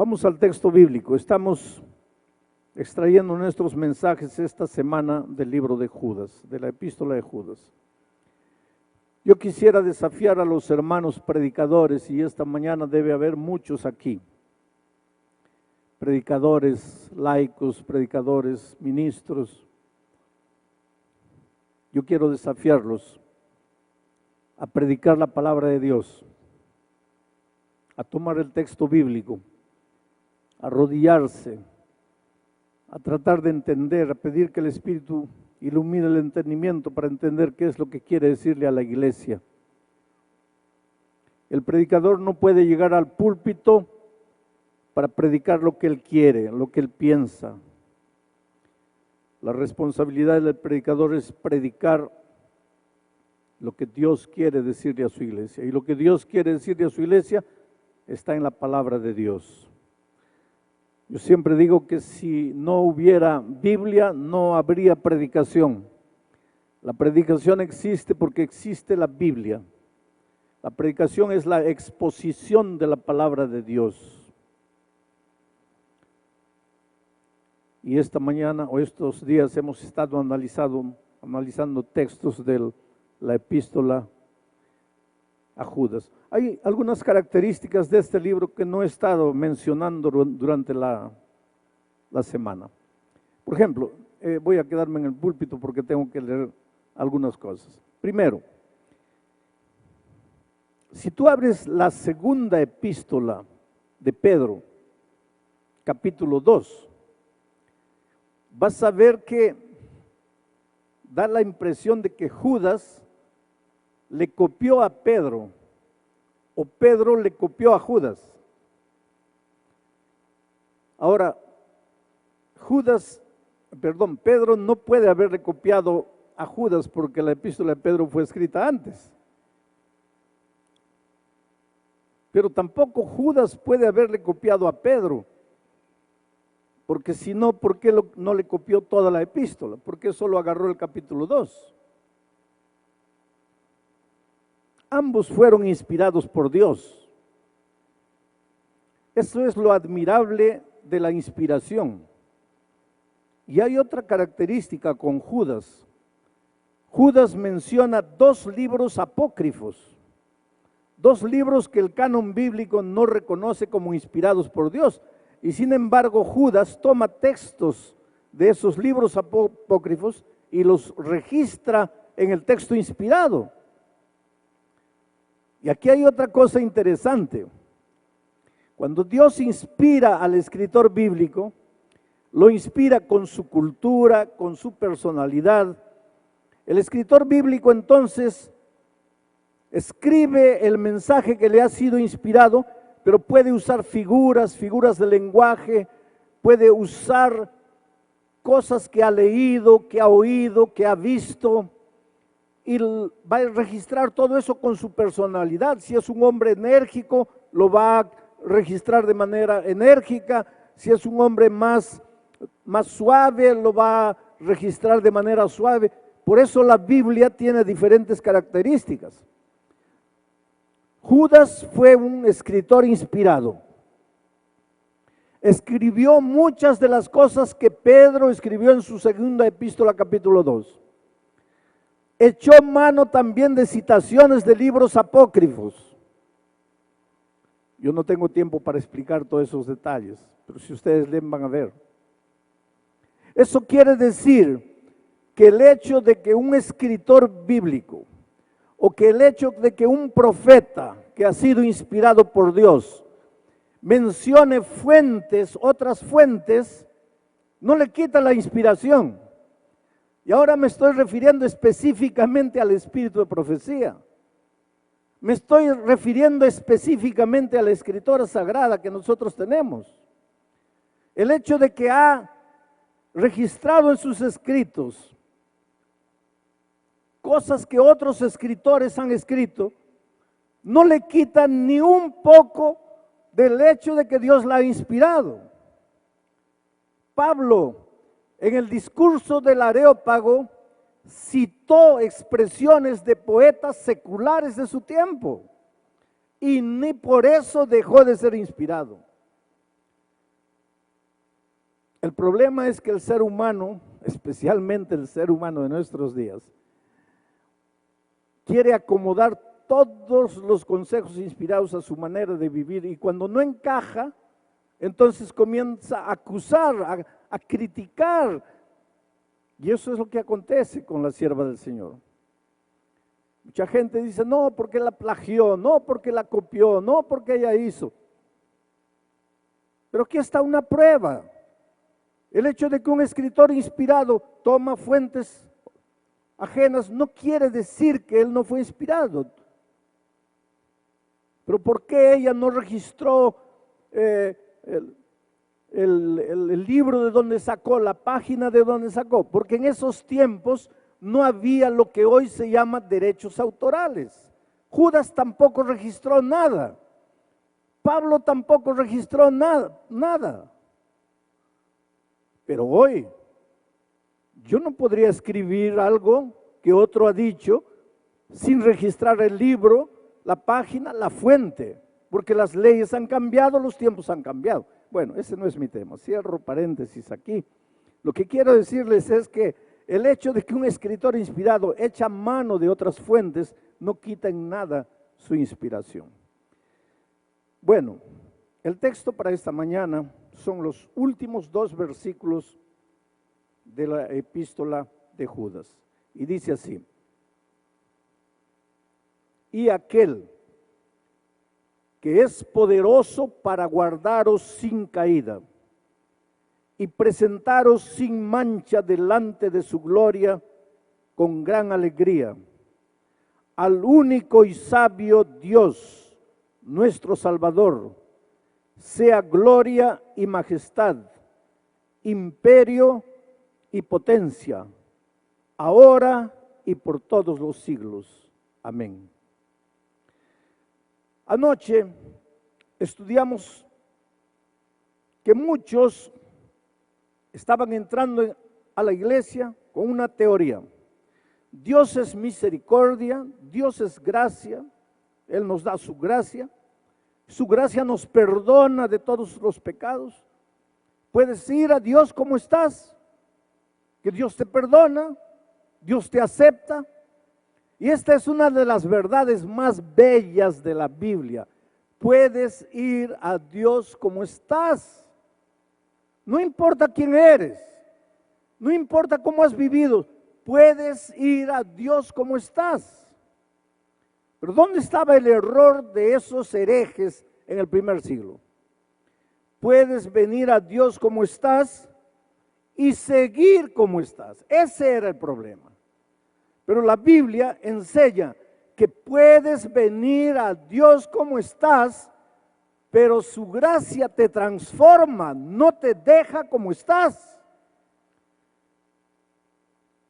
Vamos al texto bíblico. Estamos extrayendo nuestros mensajes esta semana del libro de Judas, de la epístola de Judas. Yo quisiera desafiar a los hermanos predicadores, y esta mañana debe haber muchos aquí, predicadores laicos, predicadores, ministros. Yo quiero desafiarlos a predicar la palabra de Dios, a tomar el texto bíblico, a arrodillarse, a tratar de entender, a pedir que el Espíritu ilumine el entendimiento para entender qué es lo que quiere decirle a la iglesia. El predicador no puede llegar al púlpito para predicar lo que él quiere, lo que él piensa. La responsabilidad del predicador es predicar lo que Dios quiere decirle a su iglesia. Y lo que Dios quiere decirle a su iglesia está en la palabra de Dios. Yo siempre digo que si no hubiera Biblia, no habría predicación. La predicación existe porque existe la Biblia. La predicación es la exposición de la palabra de Dios. Y esta mañana o estos días hemos estado analizando textos de la epístola a Judas. Hay algunas características de este libro que no he estado mencionando durante la semana. Por ejemplo, voy a quedarme en el púlpito porque tengo que leer algunas cosas. Primero, si tú abres la segunda epístola de Pedro, capítulo 2, vas a ver que da la impresión de que Judas le copió a Pedro, o Pedro le copió a Judas. Ahora, Pedro no puede haberle copiado a Judas porque la epístola de Pedro fue escrita antes. Pero tampoco Judas puede haberle copiado a Pedro, porque si no, ¿por qué no le copió toda la epístola? ¿Por qué solo agarró el capítulo 2? Ambos fueron inspirados por Dios. Eso es lo admirable de la inspiración. Y hay otra característica con Judas. Judas menciona 2 libros apócrifos, 2 libros que el canon bíblico no reconoce como inspirados por Dios. Y sin embargo, Judas toma textos de esos libros apócrifos y los registra en el texto inspirado. Y aquí hay otra cosa interesante. Cuando Dios inspira al escritor bíblico, lo inspira con su cultura, con su personalidad. El escritor bíblico entonces escribe el mensaje que le ha sido inspirado, pero puede usar figuras de lenguaje, puede usar cosas que ha leído, que ha oído, que ha visto, y va a registrar todo eso con su personalidad. Si es un hombre enérgico, lo va a registrar de manera enérgica. Si es un hombre más suave, lo va a registrar de manera suave. Por eso la Biblia tiene diferentes características. Judas fue un escritor inspirado. Escribió muchas de las cosas que Pedro escribió en su segunda epístola, capítulo 2. Echó mano también de citaciones de libros apócrifos. Yo no tengo tiempo para explicar todos esos detalles, pero si ustedes leen van a ver. Eso quiere decir que el hecho de que un escritor bíblico o que el hecho de que un profeta que ha sido inspirado por Dios mencione fuentes, otras fuentes, no le quita la inspiración. Y ahora me estoy refiriendo específicamente al espíritu de profecía. Me estoy refiriendo específicamente a la escritura sagrada que nosotros tenemos. El hecho de que ha registrado en sus escritos cosas que otros escritores han escrito, no le quita ni un poco del hecho de que Dios la ha inspirado. Pablo, en el discurso del Areópago, citó expresiones de poetas seculares de su tiempo y ni por eso dejó de ser inspirado. El problema es que el ser humano, especialmente el ser humano de nuestros días, quiere acomodar todos los consejos inspirados a su manera de vivir, y cuando no encaja, entonces comienza a acusar, a criticar. Y eso es lo que acontece con la sierva del Señor. Mucha gente dice, no, porque la plagió, no, porque la copió, no, porque ella hizo. Pero aquí está una prueba. El hecho de que un escritor inspirado toma fuentes ajenas no quiere decir que él no fue inspirado. Pero ¿por qué ella no registró el libro de donde sacó, la página de donde sacó? Porque en esos tiempos no había lo que hoy se llama derechos autorales. Judas tampoco registró nada. Pablo tampoco registró nada. Pero hoy, yo no podría escribir algo que otro ha dicho sin registrar el libro, la página, la fuente, porque las leyes han cambiado, los tiempos han cambiado. Bueno, ese no es mi tema, cierro paréntesis aquí. Lo que quiero decirles es que el hecho de que un escritor inspirado echa mano de otras fuentes no quita en nada su inspiración. Bueno, el texto para esta mañana son los últimos 2 versículos de la epístola de Judas. Y dice así: y aquel que es poderoso para guardaros sin caída y presentaros sin mancha delante de su gloria con gran alegría, al único y sabio Dios, nuestro Salvador, sea gloria y majestad, imperio y potencia, ahora y por todos los siglos. Amén. Anoche estudiamos que muchos estaban entrando a la iglesia con una teoría. Dios es misericordia, Dios es gracia, Él nos da su gracia nos perdona de todos los pecados. Puedes ir a Dios como estás, que Dios te perdona, Dios te acepta. Y esta es una de las verdades más bellas de la Biblia. Puedes ir a Dios como estás. No importa quién eres, no importa cómo has vivido, puedes ir a Dios como estás. Pero ¿dónde estaba el error de esos herejes en el primer siglo? Puedes venir a Dios como estás y seguir como estás. Ese era el problema. Pero la Biblia enseña que puedes venir a Dios como estás, pero su gracia te transforma, no te deja como estás.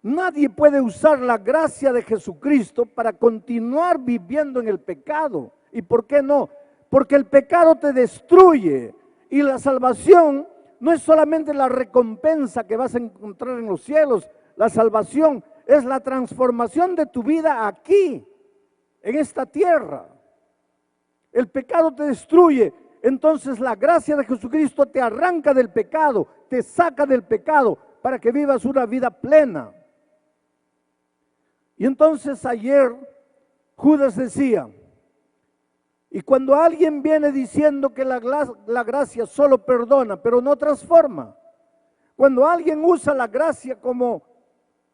Nadie puede usar la gracia de Jesucristo para continuar viviendo en el pecado. ¿Y por qué no? Porque el pecado te destruye y la salvación no es solamente la recompensa que vas a encontrar en los cielos. La salvación es la transformación de tu vida aquí, en esta tierra. El pecado te destruye, entonces la gracia de Jesucristo te arranca del pecado, te saca del pecado para que vivas una vida plena. Y entonces ayer Judas decía, y cuando alguien viene diciendo que la gracia solo perdona, pero no transforma, cuando alguien usa la gracia como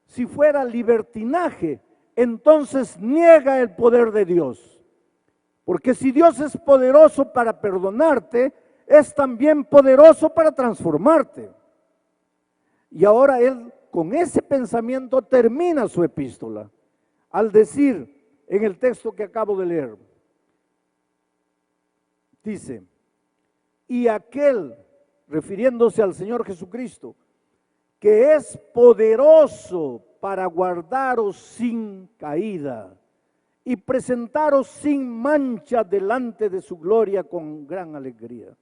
si fuera libertinaje, entonces niega el poder de Dios. Porque si Dios es poderoso para perdonarte, es también poderoso para transformarte. Y ahora él con ese pensamiento termina su epístola al decir en el texto que acabo de leer, dice, y aquel, refiriéndose al Señor Jesucristo, que es poderoso para guardaros sin caída y presentaros sin mancha delante de su gloria con gran alegría.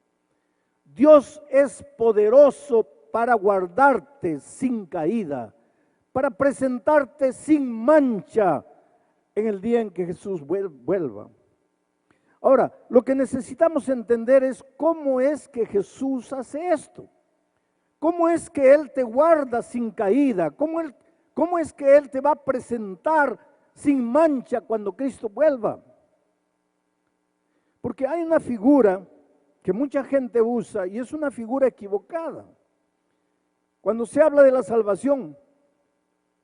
Dios es poderoso para guardarte sin caída, para presentarte sin mancha en el día en que Jesús vuelva. Ahora, lo que necesitamos entender es cómo es que Jesús hace esto. ¿Cómo es que Él te guarda sin caída? ¿Cómo es que Él te va a presentar sin mancha cuando Cristo vuelva? Porque hay una figura que mucha gente usa y es una figura equivocada. Cuando se habla de la salvación,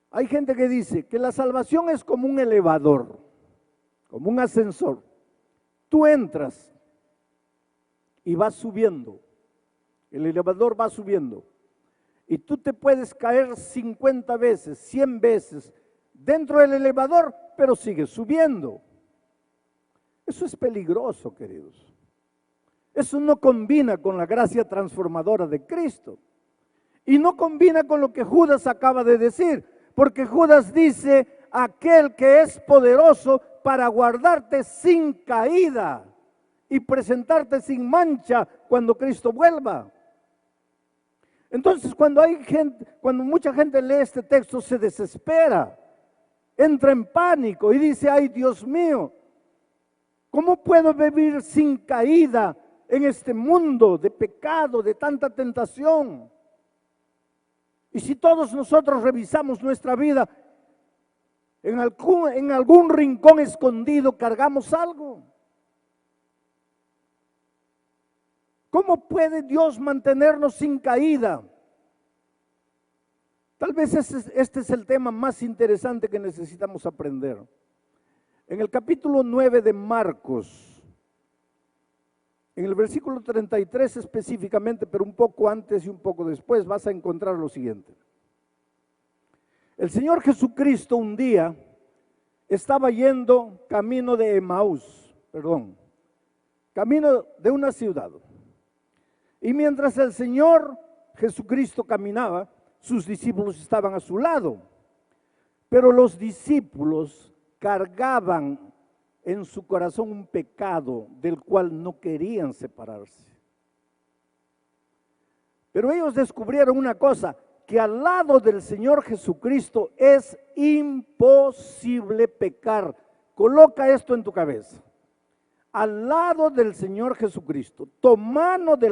hay gente que dice que la salvación es como un elevador, como un ascensor. Tú entras y vas subiendo, el elevador va subiendo, y tú te puedes caer 50 veces, 100 veces dentro del elevador, pero sigues subiendo. Eso es peligroso, queridos. Eso no combina con la gracia transformadora de Cristo. Y no combina con lo que Judas acaba de decir, porque Judas dice, aquel que es poderoso para guardarte sin caída y presentarte sin mancha cuando Cristo vuelva. Entonces, cuando mucha gente lee este texto, se desespera, entra en pánico y dice, ay Dios mío, ¿cómo puedo vivir sin caída en este mundo de pecado, de tanta tentación? Y si todos nosotros revisamos nuestra vida, en algún rincón escondido cargamos algo. ¿Cómo puede Dios mantenernos sin caída? Tal vez este es el tema más interesante que necesitamos aprender. En el capítulo 9 de Marcos, en el versículo 33 específicamente, pero un poco antes y un poco después, vas a encontrar lo siguiente. El Señor Jesucristo un día estaba yendo camino de Emaús, camino de una ciudad. Y mientras el Señor Jesucristo caminaba, sus discípulos estaban a su lado. Pero los discípulos cargaban en su corazón un pecado del cual no querían separarse. Pero ellos descubrieron una cosa, que al lado del Señor Jesucristo es imposible pecar. Coloca esto en tu cabeza. Al lado del Señor Jesucristo, tomado de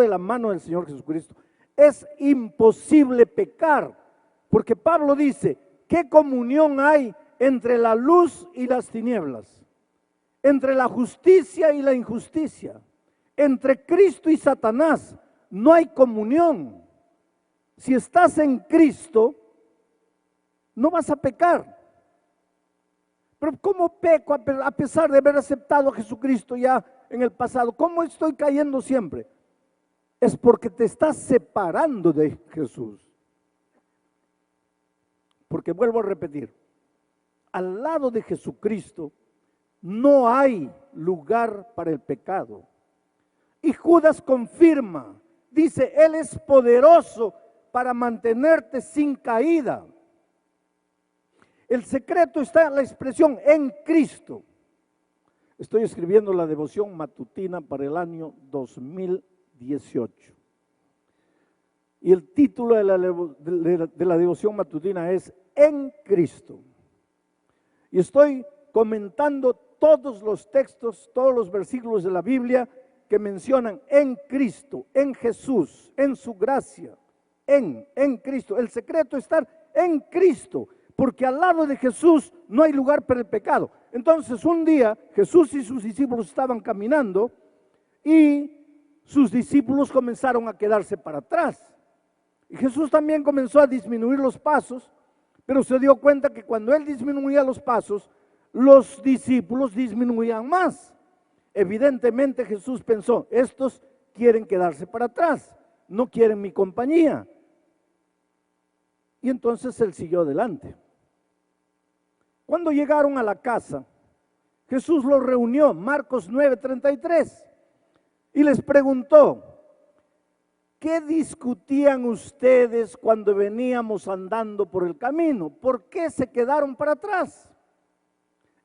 la mano del Señor Jesucristo, es imposible pecar. Porque Pablo dice, ¿qué comunión hay entre la luz y las tinieblas? Entre la justicia y la injusticia. Entre Cristo y Satanás no hay comunión. Si estás en Cristo, no vas a pecar. Pero ¿cómo peco a pesar de haber aceptado a Jesucristo ya en el pasado? ¿Cómo estoy cayendo siempre? Es porque te estás separando de Jesús. Porque vuelvo a repetir, al lado de Jesucristo no hay lugar para el pecado. Y Judas confirma, dice, Él es poderoso para mantenerte sin caída. El secreto está en la expresión en Cristo. Estoy escribiendo la devoción matutina para el año 2018. Y el título de la devoción matutina es En Cristo. Y estoy comentando todos los textos, todos los versículos de la Biblia que mencionan en Cristo, en Jesús, en su gracia, en Cristo. El secreto está en Cristo. Porque al lado de Jesús no hay lugar para el pecado. Entonces un día Jesús y sus discípulos estaban caminando y sus discípulos comenzaron a quedarse para atrás. Y Jesús también comenzó a disminuir los pasos, pero se dio cuenta que cuando Él disminuía los pasos, los discípulos disminuían más. Evidentemente Jesús pensó, estos quieren quedarse para atrás, no quieren mi compañía. Y entonces Él siguió adelante. Cuando llegaron a la casa, Jesús los reunió, Marcos 9:33, y les preguntó, ¿qué discutían ustedes cuando veníamos andando por el camino? ¿Por qué se quedaron para atrás?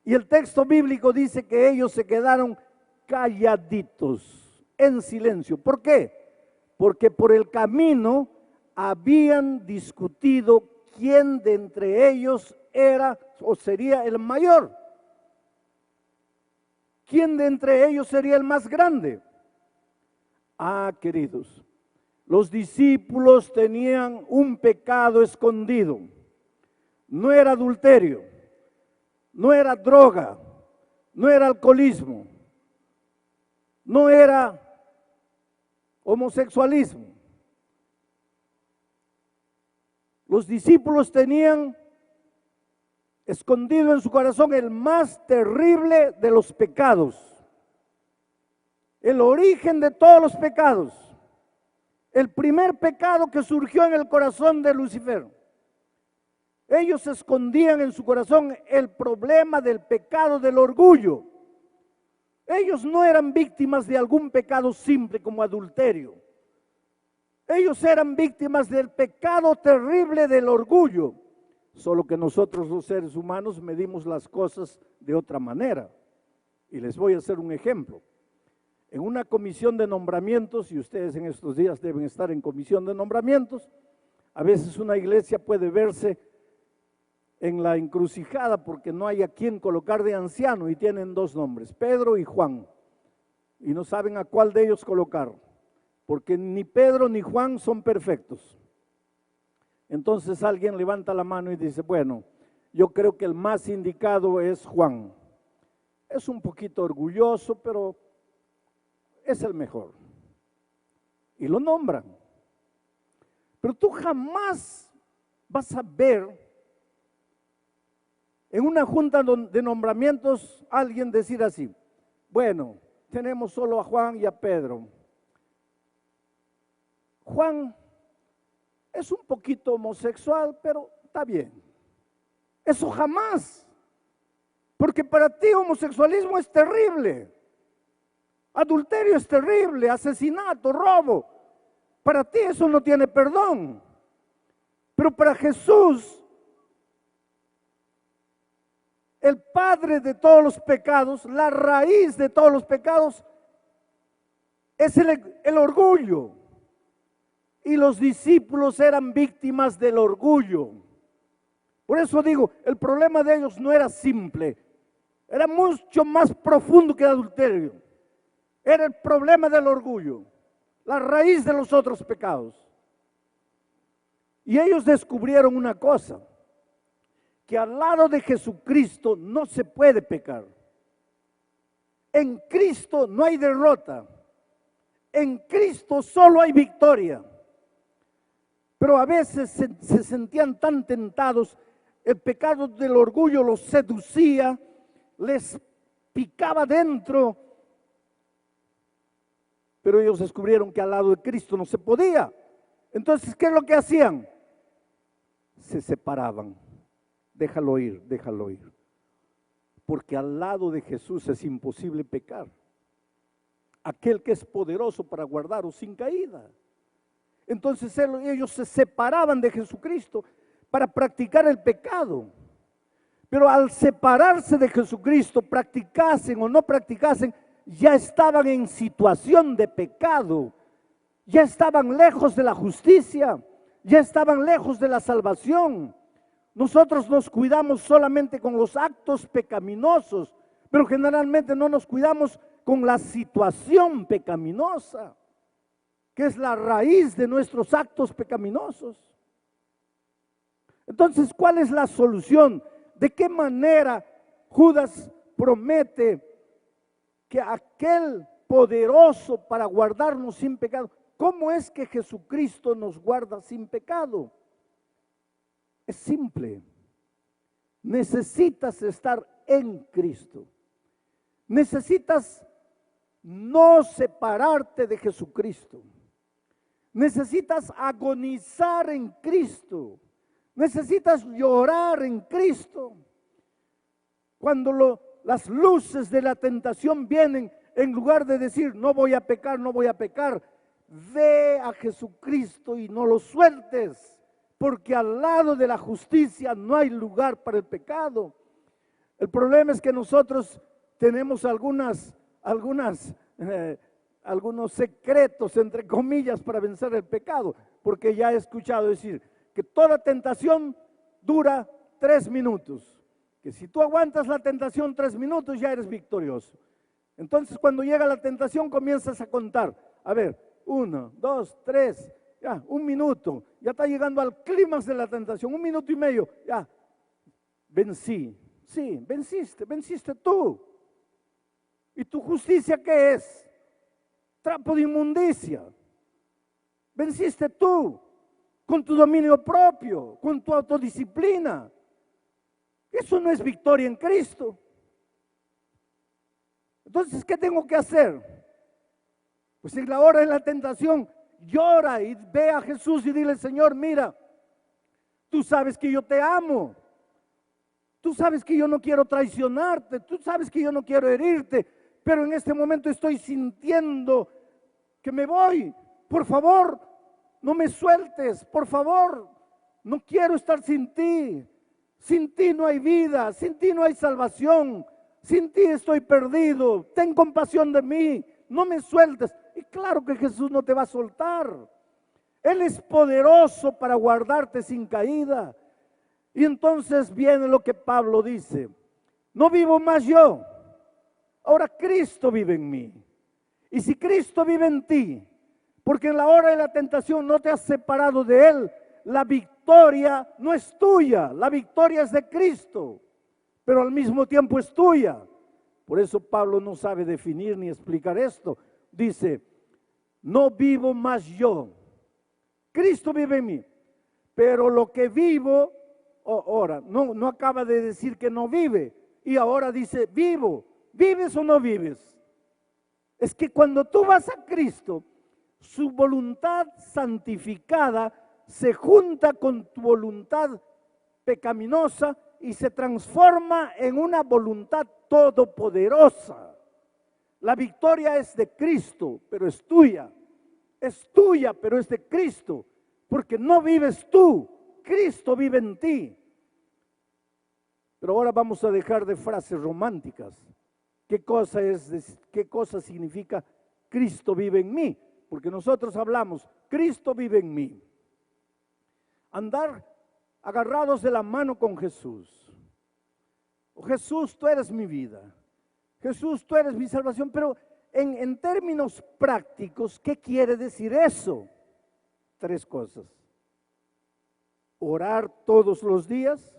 Y el texto bíblico dice que ellos se quedaron calladitos, en silencio. ¿Por qué? Porque por el camino habían discutido quién de entre ellos era o sería el mayor. ¿Quién de entre ellos sería el más grande? Ah, queridos, Los discípulos tenían un pecado escondido. No era adulterio, no era droga, no era alcoholismo, no era homosexualismo. Los discípulos tenían escondido en su corazón el más terrible de los pecados, el origen de todos los pecados, el primer pecado que surgió en el corazón de Lucifer. Ellos escondían en su corazón el problema del pecado del orgullo. Ellos no eran víctimas de algún pecado simple como adulterio. Ellos eran víctimas del pecado terrible del orgullo. Solo que nosotros los seres humanos medimos las cosas de otra manera. Y les voy a hacer un ejemplo. En una comisión de nombramientos, y ustedes en estos días deben estar en comisión de nombramientos, a veces una iglesia puede verse en la encrucijada porque no hay a quién colocar de anciano y tienen dos nombres, Pedro y Juan, y no saben a cuál de ellos colocar, porque ni Pedro ni Juan son perfectos. Entonces alguien levanta la mano y dice, bueno, yo creo que el más indicado es Juan. Es un poquito orgulloso, pero es el mejor. Y lo nombran. Pero tú jamás vas a ver en una junta de nombramientos alguien decir así, bueno, tenemos solo a Juan y a Pedro. Juan es un poquito homosexual, pero está bien. Eso jamás. Porque para ti homosexualismo es terrible. Adulterio es terrible, asesinato, robo. Para ti eso no tiene perdón. Pero para Jesús, el padre de todos los pecados, la raíz de todos los pecados, es el orgullo. Y los discípulos eran víctimas del orgullo. Por eso digo, el problema de ellos no era simple, era mucho más profundo que el adulterio. Era el problema del orgullo, la raíz de los otros pecados. Y ellos descubrieron una cosa, que al lado de Jesucristo no se puede pecar. En Cristo no hay derrota. En Cristo solo hay victoria. Pero a veces se sentían tan tentados, el pecado del orgullo los seducía, les picaba dentro. Pero ellos descubrieron que al lado de Cristo no se podía. Entonces, ¿qué es lo que hacían? Se separaban. Déjalo ir, déjalo ir. Porque al lado de Jesús es imposible pecar. Aquel que es poderoso para guardaros sin caída. Entonces ellos se separaban de Jesucristo para practicar el pecado. Pero al separarse de Jesucristo, practicasen o no practicasen, ya estaban en situación de pecado. Ya estaban lejos de la justicia. Ya estaban lejos de la salvación. Nosotros nos cuidamos solamente con los actos pecaminosos, pero generalmente no nos cuidamos con la situación pecaminosa, que es la raíz de nuestros actos pecaminosos. Entonces, ¿cuál es la solución? ¿De qué manera Judas promete que aquel poderoso para guardarnos sin pecado? ¿Cómo es que Jesucristo nos guarda sin pecado? Es simple. Necesitas estar en Cristo. Necesitas no separarte de Jesucristo. Necesitas agonizar en Cristo. Necesitas llorar en Cristo. Cuando las luces de la tentación vienen, en lugar de decir no voy a pecar, no voy a pecar, ve a Jesucristo y no lo sueltes. Porque al lado de la justicia no hay lugar para el pecado. El problema es que nosotros tenemos algunos secretos, entre comillas, para vencer el pecado. Porque ya he escuchado decir que toda tentación dura 3 minutos. Que si tú aguantas la tentación 3 minutos ya eres victorioso. Entonces cuando llega la tentación comienzas a contar. A ver, 1, 2, 3, ya, 1 minuto. Ya está llegando al clímax de la tentación, 1 minuto y medio, ya, vencí. Sí, venciste tú. ¿Y tu justicia qué es? Trapo de inmundicia. Venciste tú con tu dominio propio, con tu autodisciplina. Eso no es victoria en Cristo. Entonces, ¿qué tengo que hacer? Pues en la hora de la tentación, llora y ve a Jesús y dile: Señor, mira, tú sabes que yo te amo. Tú sabes que yo no quiero traicionarte, tú sabes que yo no quiero herirte, pero en este momento estoy sintiendo que me voy. Por favor, no me sueltes, por favor, no quiero estar sin ti. Sin ti no hay vida, sin ti no hay salvación, sin ti estoy perdido. Ten compasión de mí, no me sueltes. Y claro que Jesús no te va a soltar. Él es poderoso para guardarte sin caída. Y entonces viene lo que Pablo dice: no vivo más yo, ahora Cristo vive en mí. Y si Cristo vive en ti, porque en la hora de la tentación no te has separado de Él, la victoria no es tuya, la victoria es de Cristo, pero al mismo tiempo es tuya. Por eso Pablo no sabe definir ni explicar esto. Dice: no vivo más yo, Cristo vive en mí, pero lo que vivo, ahora, no acaba de decir que no vive, y ahora dice vivo. ¿Vives o no vives? Es que cuando tú vas a Cristo, su voluntad santificada se junta con tu voluntad pecaminosa y se transforma en una voluntad todopoderosa. La victoria es de Cristo, pero es tuya. Es tuya, pero es de Cristo, porque no vives tú, Cristo vive en ti. Pero ahora vamos a dejar de frases románticas. ¿Qué cosa significa Cristo vive en mí? Porque nosotros hablamos, Cristo vive en mí. Andar agarrados de la mano con Jesús. Oh, Jesús, tú eres mi vida. Jesús, tú eres mi salvación. Pero en términos prácticos, ¿qué quiere decir eso? 3 cosas. Orar todos los días,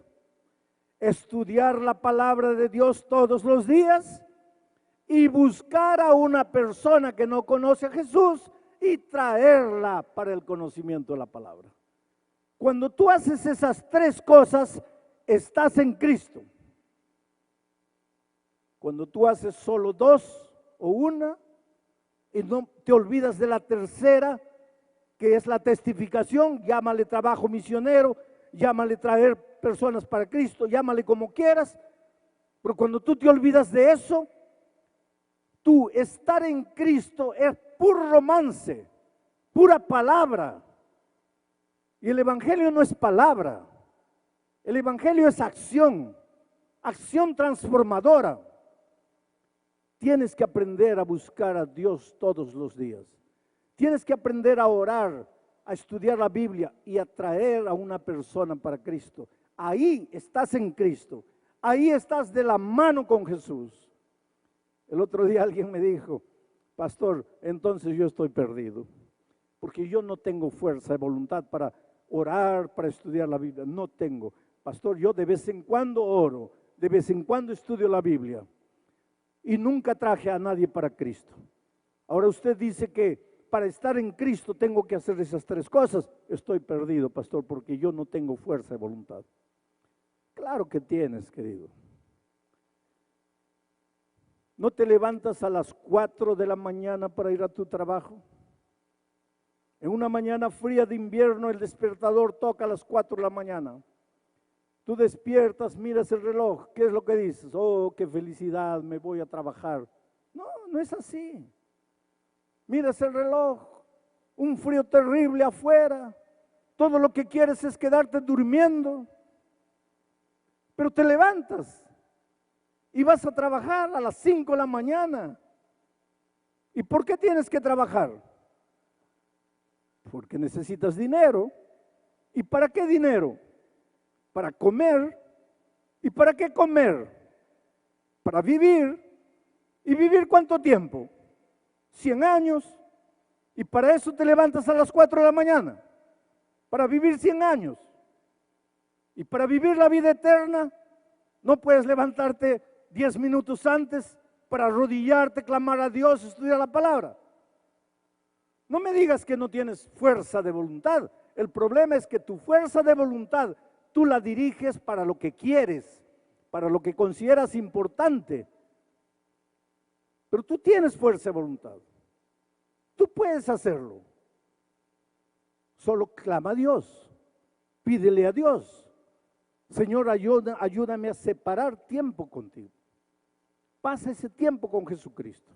estudiar la palabra de Dios todos los días y buscar a una persona que no conoce a Jesús y traerla para el conocimiento de la palabra. Cuando tú haces esas 3 cosas, estás en Cristo. Cuando tú haces solo 2 o 1 y no te olvidas de la tercera, que es la testificación, llámale trabajo misionero, llámale traer personas para Cristo, llámale como quieras, pero cuando tú te olvidas de eso, tú estar en Cristo es puro romance, pura palabra. Y el Evangelio no es palabra, el Evangelio es acción, acción transformadora. Tienes que aprender a buscar a Dios todos los días. Tienes que aprender a orar, a estudiar la Biblia y a traer a una persona para Cristo. Ahí estás en Cristo, ahí estás de la mano con Jesús. El otro día alguien me dijo: pastor, entonces yo estoy perdido, porque yo no tengo fuerza de voluntad para orar, para estudiar la Biblia. No tengo. Pastor, yo de vez en cuando oro, de vez en cuando estudio la Biblia y nunca traje a nadie para Cristo. Ahora usted dice que para estar en Cristo tengo que hacer esas 3 cosas. Estoy perdido, pastor, porque yo no tengo fuerza de voluntad. Claro que tienes, querido. ¿No te levantas a las 4 de la mañana para ir a tu trabajo? En una mañana fría de invierno el despertador toca a las 4 de la mañana. Tú despiertas, miras el reloj, ¿qué es lo que dices? Oh, qué felicidad, me voy a trabajar. No, no es así. Miras el reloj, un frío terrible afuera, todo lo que quieres es quedarte durmiendo, pero te levantas y vas a trabajar a las 5 de la mañana. ¿Y por qué tienes que trabajar? Porque necesitas dinero. ¿Y para qué dinero? Para comer. ¿Y para qué comer? Para vivir. ¿Y vivir cuánto tiempo? 100 años. Y para eso te levantas a las 4 de la mañana, para vivir 100 años. Y para vivir la vida eterna, no puedes levantarte 10 minutos antes para arrodillarte, clamar a Dios, estudiar la palabra. No me digas que no tienes fuerza de voluntad. El problema es que tu fuerza de voluntad tú la diriges para lo que quieres, para lo que consideras importante. Pero tú tienes fuerza de voluntad. Tú puedes hacerlo. Solo clama a Dios. Pídele a Dios. Señor, ayúdame a separar tiempo contigo. Pasa ese tiempo con Jesucristo.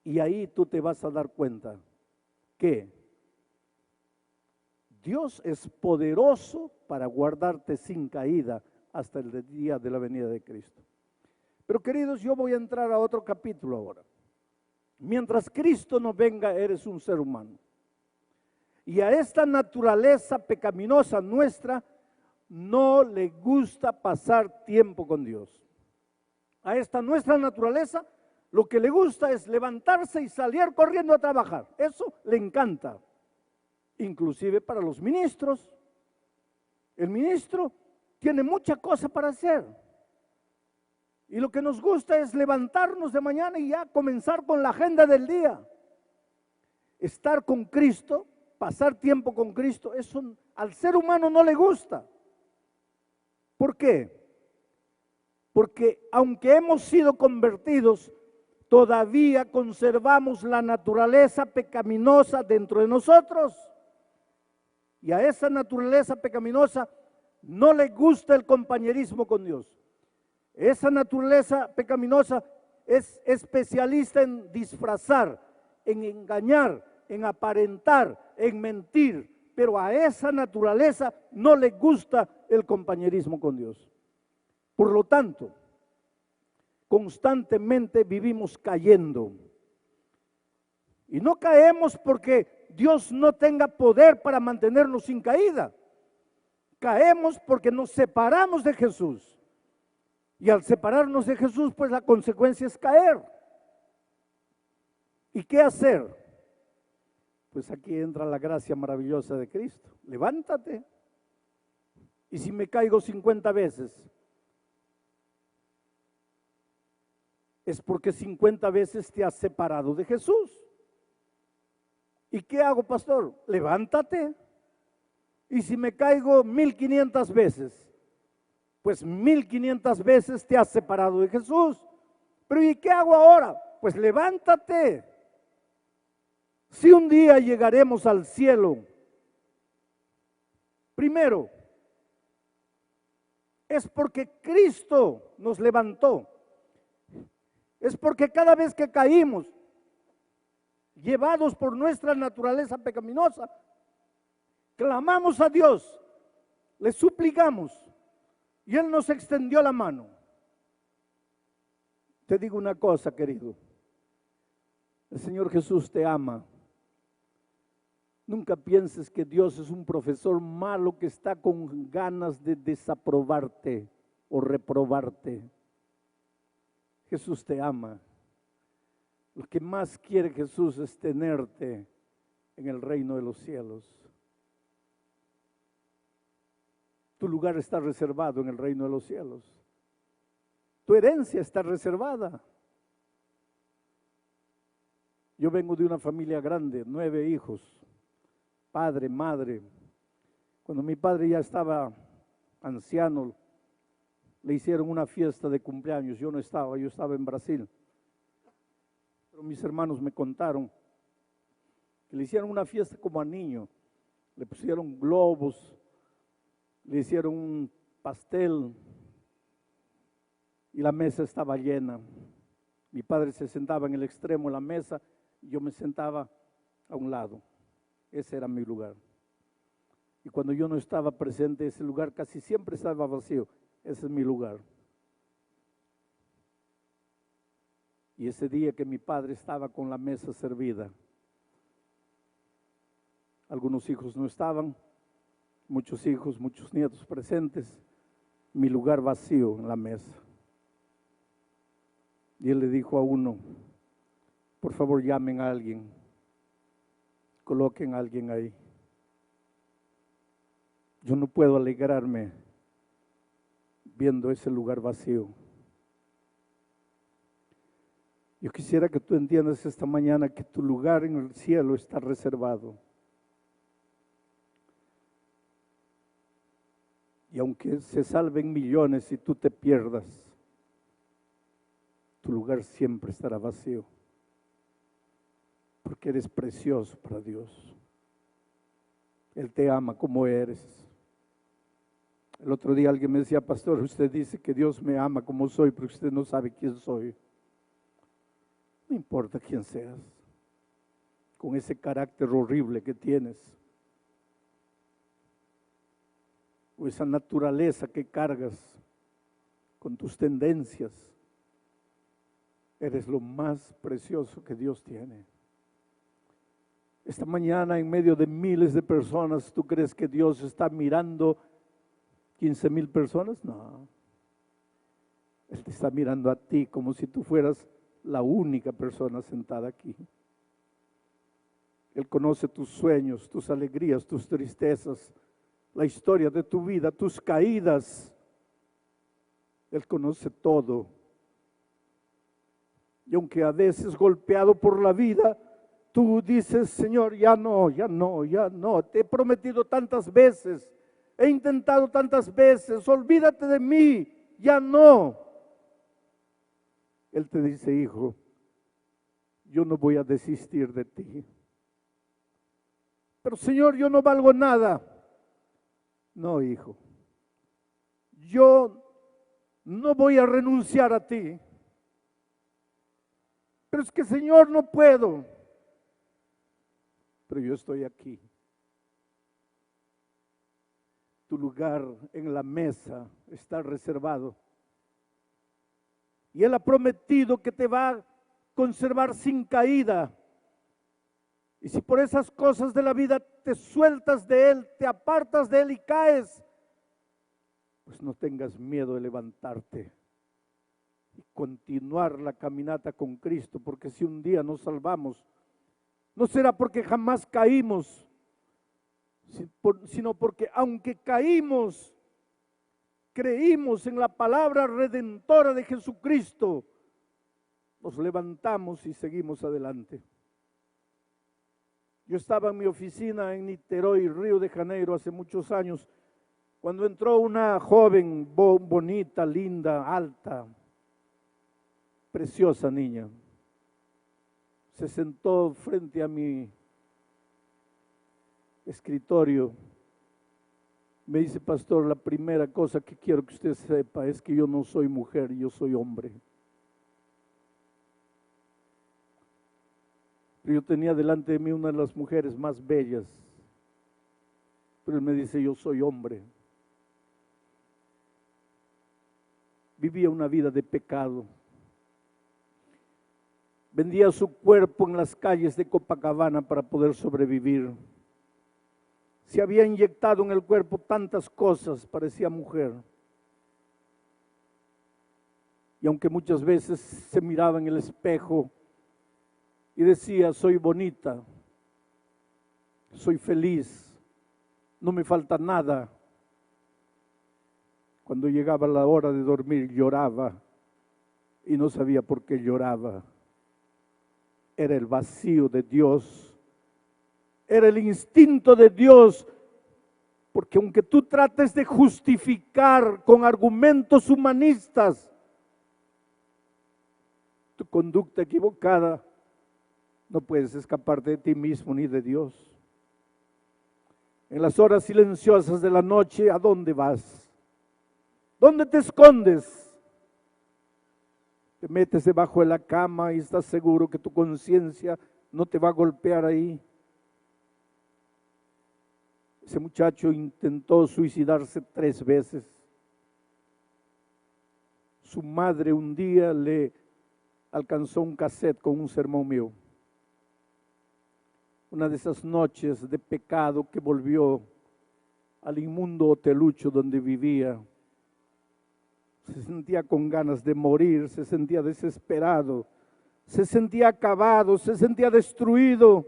Y ahí tú te vas a dar cuenta que Dios es poderoso para guardarte sin caída hasta el día de la venida de Cristo. Pero queridos, yo voy a entrar a otro capítulo ahora. Mientras Cristo no venga, eres un ser humano. Y a esta naturaleza pecaminosa nuestra no le gusta pasar tiempo con Dios. A esta nuestra naturaleza lo que le gusta es levantarse y salir corriendo a trabajar. Eso le encanta. Inclusive para los ministros. El ministro tiene mucha cosa para hacer. Y lo que nos gusta es levantarnos de mañana y ya comenzar con la agenda del día. Estar con Cristo, pasar tiempo con Cristo, eso al ser humano no le gusta. ¿Por qué? Porque aunque hemos sido convertidos, todavía conservamos la naturaleza pecaminosa dentro de nosotros. Y a esa naturaleza pecaminosa no le gusta el compañerismo con Dios. Esa naturaleza pecaminosa es especialista en disfrazar, en engañar, en aparentar, en mentir. Pero a esa naturaleza no le gusta el compañerismo con Dios. Por lo tanto, constantemente vivimos cayendo. Y no caemos porque Dios no tenga poder para mantenernos sin caída. Caemos porque nos separamos de Jesús. Y al separarnos de Jesús, pues la consecuencia es caer. ¿Y qué hacer? Pues aquí entra la gracia maravillosa de Cristo. Levántate. Y si me caigo 50 veces, es porque 50 veces te has separado de Jesús. ¿Y qué hago, pastor? Levántate. Y si me caigo 1500 veces, pues 1500 veces te has separado de Jesús. Pero ¿y qué hago ahora? Pues levántate. Si un día llegaremos al cielo, primero, es porque Cristo nos levantó. Es porque cada vez que caímos, llevados por nuestra naturaleza pecaminosa, clamamos a Dios, le suplicamos y Él nos extendió la mano. Te digo una cosa, querido, el Señor Jesús te ama. Nunca pienses que Dios es un profesor malo que está con ganas de desaprobarte o reprobarte. Jesús te ama. Lo que más quiere Jesús es tenerte en el reino de los cielos. Tu lugar está reservado en el reino de los cielos. Tu herencia está reservada. Yo vengo de una familia grande, 9 hijos, padre, madre. Cuando mi padre ya estaba anciano, le hicieron una fiesta de cumpleaños. Yo no estaba, yo estaba en Brasil. Pero mis hermanos me contaron que le hicieron una fiesta como a niño. Le pusieron globos, le hicieron un pastel y la mesa estaba llena. Mi padre se sentaba en el extremo de la mesa y yo me sentaba a un lado. Ese era mi lugar. Y cuando yo no estaba presente, ese lugar casi siempre estaba vacío. Ese es mi lugar. Y ese día que mi padre estaba con la mesa servida, algunos hijos no estaban, muchos hijos, muchos nietos presentes, mi lugar vacío en la mesa. Y él le dijo a uno, por favor llamen a alguien coloquen a alguien ahí. Yo no puedo alegrarme viendo ese lugar vacío. Yo quisiera que tú entiendas esta mañana que tu lugar en el cielo está reservado. Y aunque se salven millones y tú te pierdas, tu lugar siempre estará vacío. Porque eres precioso para Dios. Él te ama como eres. El otro día alguien me decía, pastor, usted dice que Dios me ama como soy, pero usted no sabe quién soy. No importa quién seas, con ese carácter horrible que tienes, o esa naturaleza que cargas con tus tendencias, eres lo más precioso que Dios tiene. Esta mañana, en medio de miles de personas, ¿tú crees que Dios está mirando 15,000 personas? No. Él te está mirando a ti como si tú fueras la única persona sentada aquí. Él conoce tus sueños, tus alegrías, tus tristezas, la historia de tu vida, tus caídas. Él conoce todo. Y aunque a veces golpeado por la vida, tú dices, Señor, ya no, te he prometido tantas veces, he intentado tantas veces, olvídate de mí, ya no. Él te dice, hijo, yo no voy a desistir de ti. Pero Señor, yo no valgo nada. No, hijo, yo no voy a renunciar a ti. Pero es que Señor, no puedo. Pero yo estoy aquí. Tu lugar en la mesa está reservado. Y Él ha prometido que te va a conservar sin caída. Y si por esas cosas de la vida te sueltas de Él, te apartas de Él y caes, pues no tengas miedo de levantarte y continuar la caminata con Cristo, porque si un día nos salvamos, no será porque jamás caímos, sino porque aunque caímos, creímos en la palabra redentora de Jesucristo, nos levantamos y seguimos adelante. Yo estaba en mi oficina en Niterói, Río de Janeiro, hace muchos años, cuando entró una joven bonita, linda, alta, preciosa niña. Se sentó frente a mi escritorio. Me dice, pastor, la primera cosa que quiero que usted sepa es que yo no soy mujer, yo soy hombre. Pero yo tenía delante de mí una de las mujeres más bellas. Pero él me dice, yo soy hombre. Vivía una vida de pecado. Vendía su cuerpo en las calles de Copacabana para poder sobrevivir. Se había inyectado en el cuerpo tantas cosas, parecía mujer. Y aunque muchas veces se miraba en el espejo y decía, soy bonita, soy feliz, no me falta nada. Cuando llegaba la hora de dormir lloraba y no sabía por qué lloraba. Era el vacío de Dios. Era el instinto de Dios, porque aunque tú trates de justificar con argumentos humanistas tu conducta equivocada, no puedes escaparte de ti mismo ni de Dios. En las horas silenciosas de la noche, ¿a dónde vas? ¿Dónde te escondes? Te metes debajo de la cama y estás seguro que tu conciencia no te va a golpear ahí. Ese muchacho intentó suicidarse 3 veces. Su madre un día le alcanzó un cassette con un sermón mío. Una de esas noches de pecado que volvió al inmundo hotelucho donde vivía. Se sentía con ganas de morir, se sentía desesperado, se sentía acabado, se sentía destruido.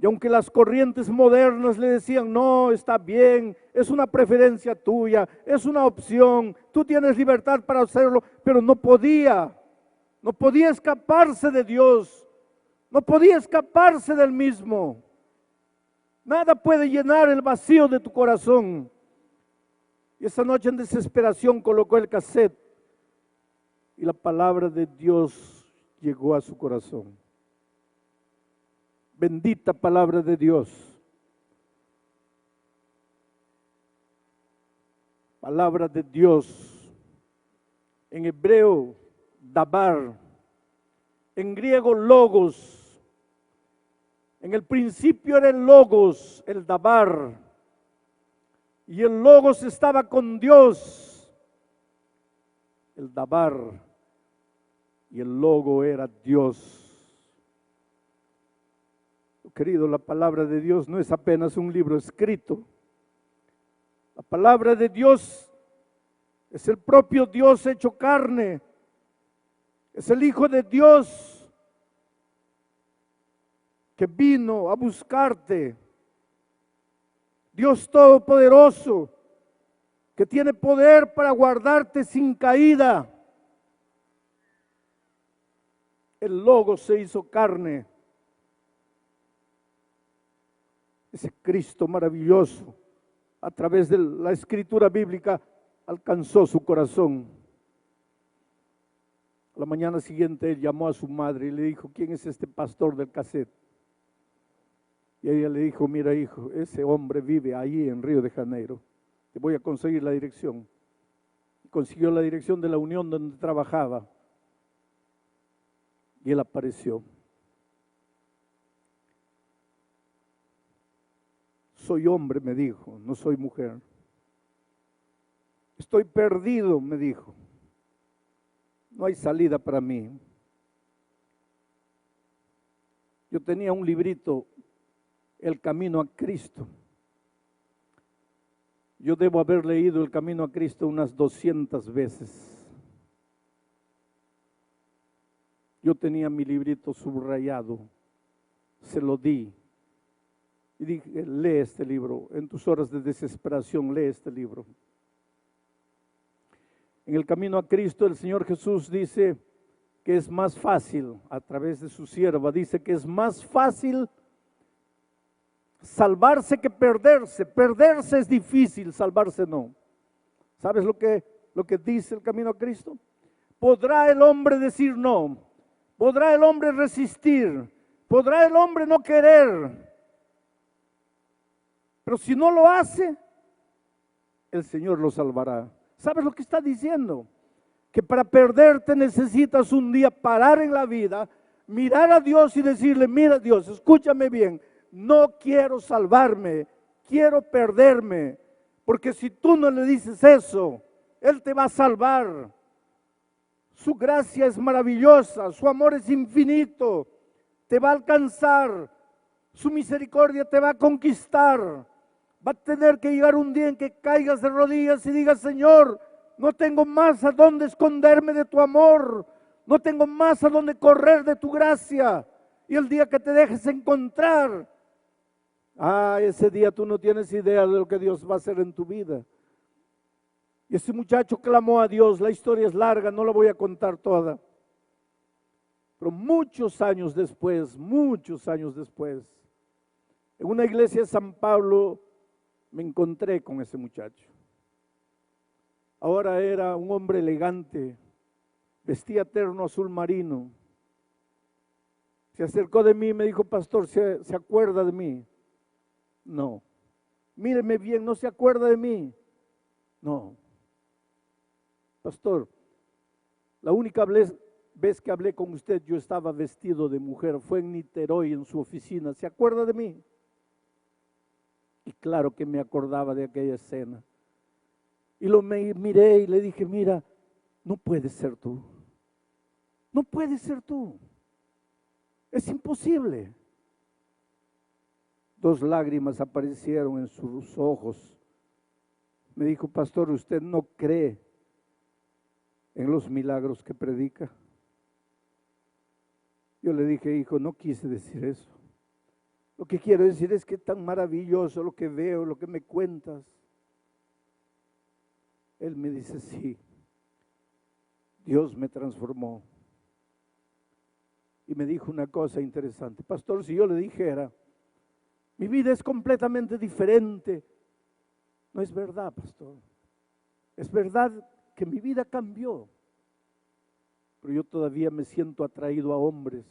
Y aunque las corrientes modernas le decían, no, está bien, es una preferencia tuya, es una opción, tú tienes libertad para hacerlo, pero no podía escaparse de Dios, no podía escaparse del mismo. Nada puede llenar el vacío de tu corazón. Y esa noche en desesperación colocó el cassette y la palabra de Dios llegó a su corazón. Bendita palabra de Dios. Palabra de Dios. En hebreo, dabar. En griego, logos. En el principio era el logos, el dabar. Y el logos estaba con Dios. El dabar. Y el logo era Dios. Querido, la palabra de Dios no es apenas un libro escrito. La palabra de Dios es el propio Dios hecho carne. Es el Hijo de Dios que vino a buscarte. Dios Todopoderoso, que tiene poder para guardarte sin caída. El Logo se hizo carne. Ese Cristo maravilloso, a través de la escritura bíblica, alcanzó su corazón. La mañana siguiente él llamó a su madre y le dijo, ¿quién es este pastor del cassette? Y ella le dijo, mira hijo, ese hombre vive ahí en Río de Janeiro, te voy a conseguir la dirección. Y consiguió la dirección de la unión donde trabajaba. Y él apareció. Soy hombre, me dijo, no soy mujer. Estoy perdido, me dijo. No hay salida para mí. Yo tenía un librito, El Camino a Cristo. Yo debo haber leído El Camino a Cristo unas 200 veces. Yo tenía mi librito subrayado, se lo di. Y dije, lee este libro, en tus horas de desesperación, lee este libro. En El Camino a Cristo, el Señor Jesús dice que es más fácil, a través de su sierva, dice que es más fácil salvarse que perderse. Perderse es difícil, salvarse no. ¿Sabes lo que dice El Camino a Cristo? ¿Podrá el hombre decir no? ¿Podrá el hombre resistir? ¿Podrá el hombre no querer? Pero si no lo hace, el Señor lo salvará. ¿Sabes lo que está diciendo? Que para perderte necesitas un día parar en la vida, mirar a Dios y decirle, mira Dios, escúchame bien, no quiero salvarme, quiero perderme. Porque si tú no le dices eso, Él te va a salvar. Su gracia es maravillosa, su amor es infinito, te va a alcanzar, su misericordia te va a conquistar. Va a tener que llegar un día en que caigas de rodillas y digas, Señor, no tengo más a dónde esconderme de tu amor, no tengo más a dónde correr de tu gracia. Y el día que te dejes encontrar, ese día tú no tienes idea de lo que Dios va a hacer en tu vida. Y ese muchacho clamó a Dios, la historia es larga, no la voy a contar toda. Pero muchos años después, en una iglesia de San Pablo, me encontré con ese muchacho. Ahora era un hombre elegante, vestía terno azul marino. Se acercó de mí y me dijo, pastor, ¿se acuerda de mí? No. Míreme bien, ¿no se acuerda de mí? No. Pastor, la única vez que hablé con usted, yo estaba vestido de mujer, fue en Niterói, en su oficina. ¿Se acuerda de mí? Y claro que me acordaba de aquella escena. Y lo miré y le dije, mira, no puedes ser tú. No puedes ser tú. Es imposible. 2 lágrimas aparecieron en sus ojos. Me dijo, pastor, ¿usted no cree en los milagros que predica? Yo le dije, hijo, no quise decir eso. Lo que quiero decir es que es tan maravilloso lo que veo, lo que me cuentas. Él me dice, sí, Dios me transformó. Y me dijo una cosa interesante. Pastor, si yo le dijera, mi vida es completamente diferente. No es verdad, pastor. Es verdad que mi vida cambió. Pero yo todavía me siento atraído a hombres.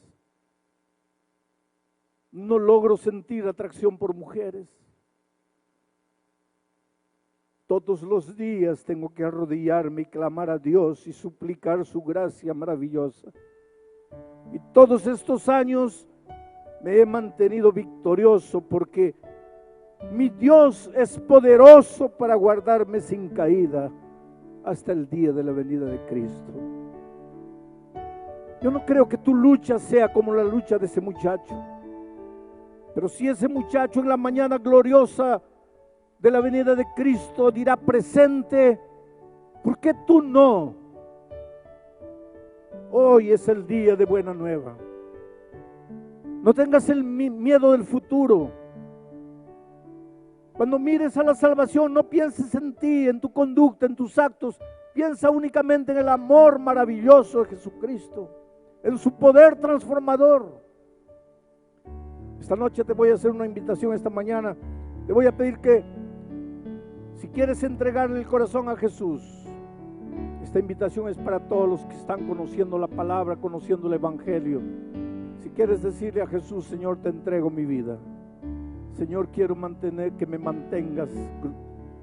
No logro sentir atracción por mujeres. Todos los días tengo que arrodillarme y clamar a Dios y suplicar su gracia maravillosa. Y todos estos años me he mantenido victorioso porque mi Dios es poderoso para guardarme sin caída hasta el día de la venida de Cristo. Yo no creo que tu lucha sea como la lucha de ese muchacho. Pero si ese muchacho en la mañana gloriosa de la venida de Cristo dirá presente, ¿por qué tú no? Hoy es el día de buena nueva. No tengas el miedo del futuro. Cuando mires a la salvación, no pienses en ti, en tu conducta, en tus actos. Piensa únicamente en el amor maravilloso de Jesucristo, en su poder transformador. Esta noche te voy a hacer una invitación, esta mañana. Te voy a pedir que, si quieres entregarle el corazón a Jesús, esta invitación es para todos los que están conociendo la palabra, conociendo el Evangelio. Si quieres decirle a Jesús, Señor, te entrego mi vida. Señor, quiero que me mantengas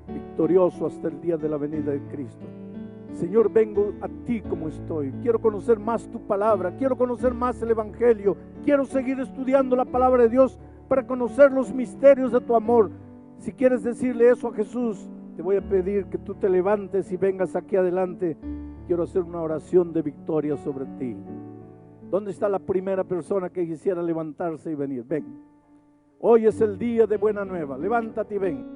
victorioso hasta el día de la venida de Cristo. Señor, vengo a ti como estoy. Quiero conocer más tu palabra, quiero conocer más el Evangelio, quiero seguir estudiando la palabra de Dios para conocer los misterios de tu amor. Si quieres decirle eso a Jesús, te voy a pedir que tú te levantes y vengas aquí adelante. Quiero hacer una oración de victoria sobre ti. ¿Dónde está la primera persona que quisiera levantarse y venir? Ven. Hoy es el día de buena nueva. Levántate y ven.